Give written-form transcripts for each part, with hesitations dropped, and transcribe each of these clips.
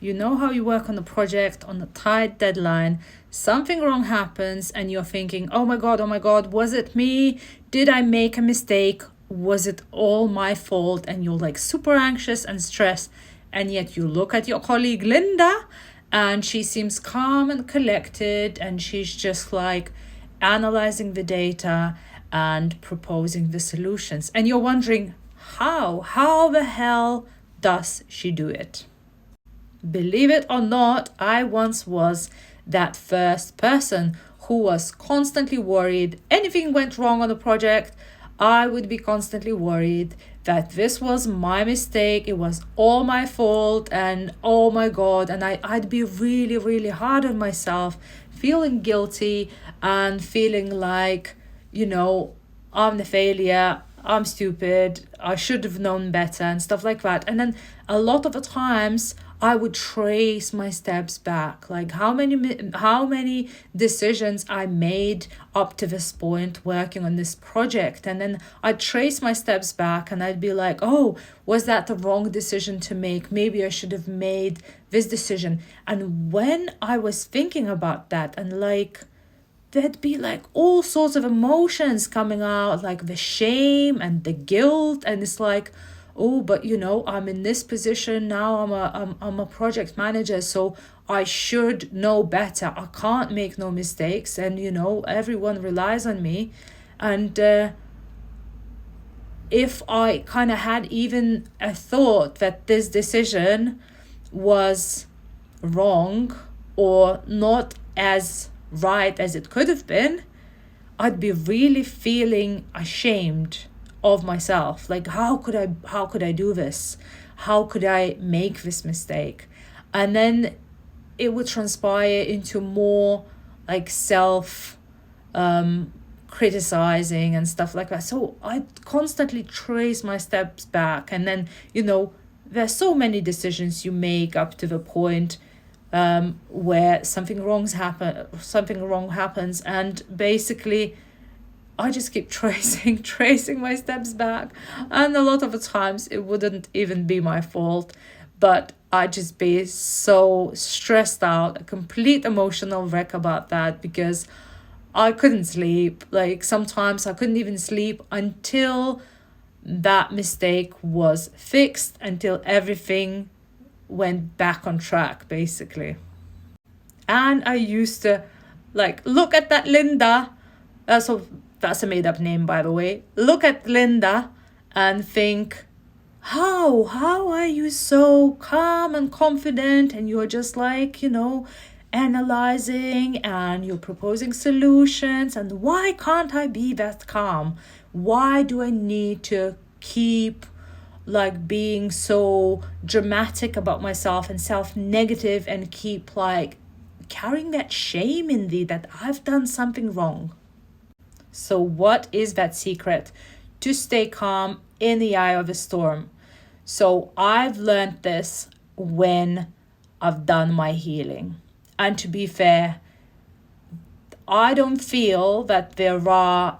You know how you work on a project on a tight deadline, something wrong happens and you're thinking, oh my God, was it me? Did I make a mistake? Was it all my fault? And you're like super anxious and stressed. And yet you look at your colleague Linda and she seems calm and collected, and she's just like analyzing the data and proposing the solutions. And you're wondering, how the hell does she do it? Believe it or not, I once was that first person who was constantly worried. Anything went wrong on the project, I would be constantly worried that this was my mistake, it was all my fault, and oh my God, and I'd be really, really hard on myself, feeling guilty and feeling like, I'm the failure, I'm stupid, I should have known better and stuff like that. And then a lot of the times I would trace my steps back, like how many decisions I made up to this point working on this project. And then I'd trace my steps back and I'd be like, oh, was that the wrong decision to make? Maybe I should have made this decision. And when I was thinking about that, and like, there'd be like all sorts of emotions coming out, like the shame and the guilt. And it's like, oh, but I'm in this position now, I'm a project manager, so I should know better, I can't make no mistakes, and everyone relies on me. And if I kind of had even a thought that this decision was wrong or not as right as it could have been, I'd be really feeling ashamed of myself. Like, how could I do this? How could I make this mistake? And then it would transpire into more like self criticizing and stuff like that. So I constantly trace my steps back. And then there's so many decisions you make up to the point where something wrong happens, and basically I just keep tracing my steps back. And a lot of the times it wouldn't even be my fault, but I'd just be so stressed out, a complete emotional wreck about that, because I couldn't sleep. Like sometimes I couldn't even sleep until that mistake was fixed, until everything went back on track, basically. And I used to look at that Linda, so that's a made up name, by the way. Look at Linda and think, how are you so calm and confident, and you're just like, analyzing and you're proposing solutions, and why can't I be that calm? Why do I need to keep being so dramatic about myself and self-negative and keep carrying that shame in thee that I've done something wrong? So what is that secret to stay calm in the eye of a storm? So I've learned this when I've done my healing. And to be fair, I don't feel that there are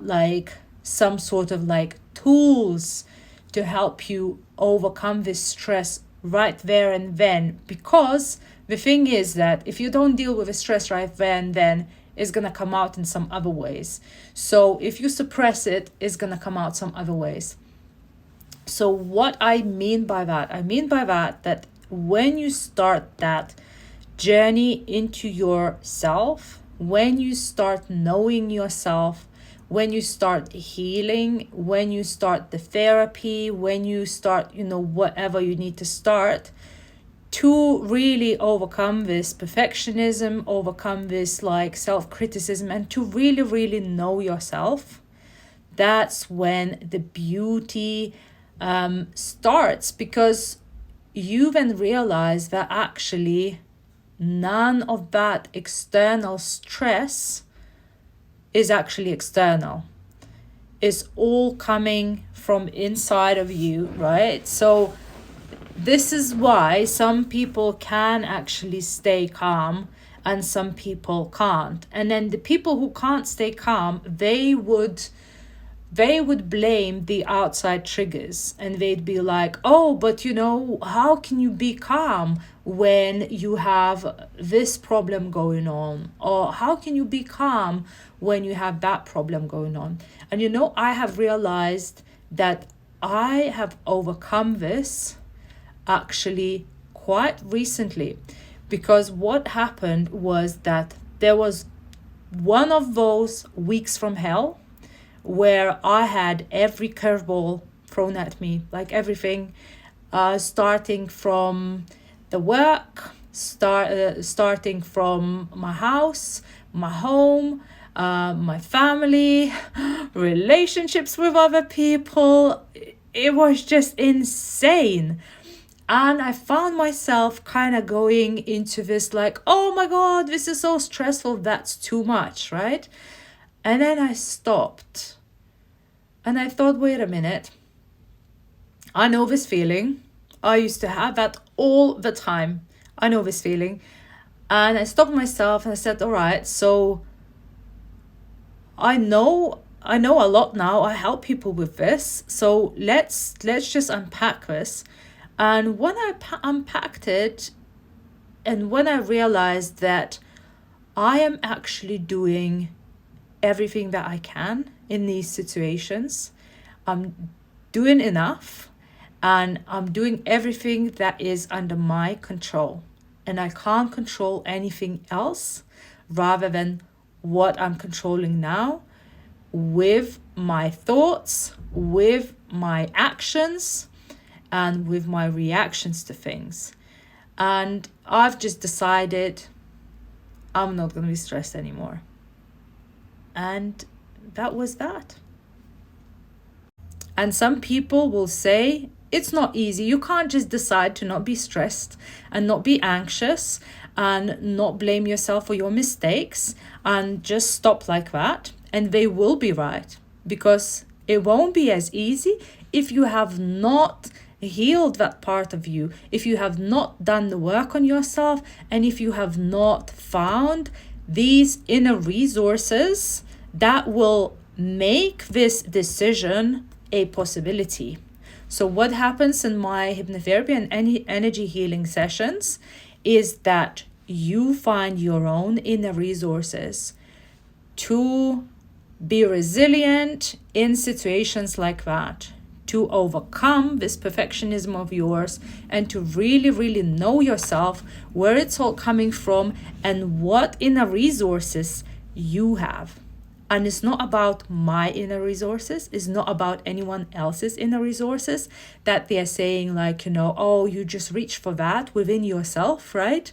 some sort of tools to help you overcome this stress right there and then, because the thing is that if you don't deal with the stress right there and then, it's going to come out in some other ways. So if you suppress it, it's going to come out some other ways. So what I mean by that, that when you start that journey into yourself, when you start knowing yourself, when you start healing, when you start the therapy, when you start, whatever you need to start to really overcome this perfectionism, overcome this self-criticism, and to really, really know yourself, that's when the beauty starts, because you then realize that actually none of that external stress is actually external. It's all coming from inside of you, right? So this is why some people can actually stay calm and some people can't. And then the people who can't stay calm, they would they would blame the outside triggers, and they'd be like, oh, but how can you be calm when you have this problem going on? Or how can you be calm when you have that problem going on? And I have realized that I have overcome this actually quite recently, because what happened was that there was one of those weeks from hell where I had every curveball thrown at me, like everything, starting from the work, starting from my house, my home, my family, relationships with other people. It was just insane. And I found myself kind of going into this like, oh my God, this is so stressful. That's too much, right? And then I stopped and I thought, wait a minute. I know this feeling. I used to have that all the time. I know this feeling. And I stopped myself and I said, all right, so I know a lot now. I help people with this. So let's just unpack this. And when I unpacked it, and when I realized that I am actually doing everything that I can in these situations, I'm doing enough, and I'm doing everything that is under my control, and I can't control anything else rather than what I'm controlling now, with my thoughts, with my actions, and with my reactions to things. And I've just decided I'm not going to be stressed anymore. And that was that. And some people will say it's not easy. You can't just decide to not be stressed and not be anxious and not blame yourself for your mistakes and just stop like that. And they will be right, because it won't be as easy if you have not healed that part of you, if you have not done the work on yourself, and if you have not found these inner resources that will make this decision a possibility. So what happens in my hypnotherapy and any energy healing sessions is that you find your own inner resources to be resilient in situations like that, to overcome this perfectionism of yours, and to really, really know yourself, where it's all coming from, and what inner resources you have. And it's not about my inner resources. It's not about anyone else's inner resources that they're saying like, oh, you just reach for that within yourself, right?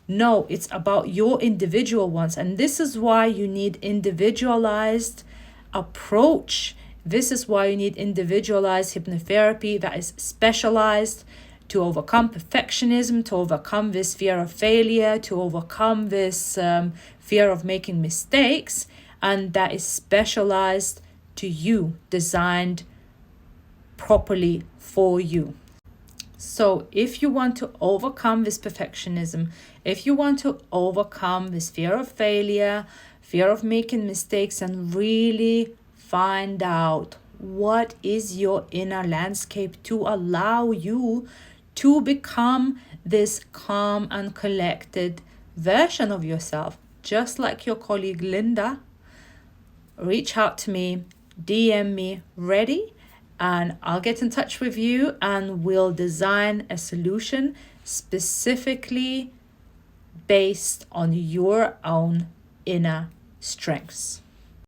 No, it's about your individual ones. And this is why you need individualized approach. This is why you need individualized hypnotherapy that is specialized to overcome perfectionism, to overcome this fear of failure, to overcome this fear of making mistakes, and that is specialized to you, designed properly for you. So if you want to overcome this perfectionism, if you want to overcome this fear of failure, fear of making mistakes, and really find out what is your inner landscape to allow you to become this calm and collected version of yourself, just like your colleague Linda, reach out to me, DM me, ready, and I'll get in touch with you and we'll design a solution specifically based on your own inner strengths.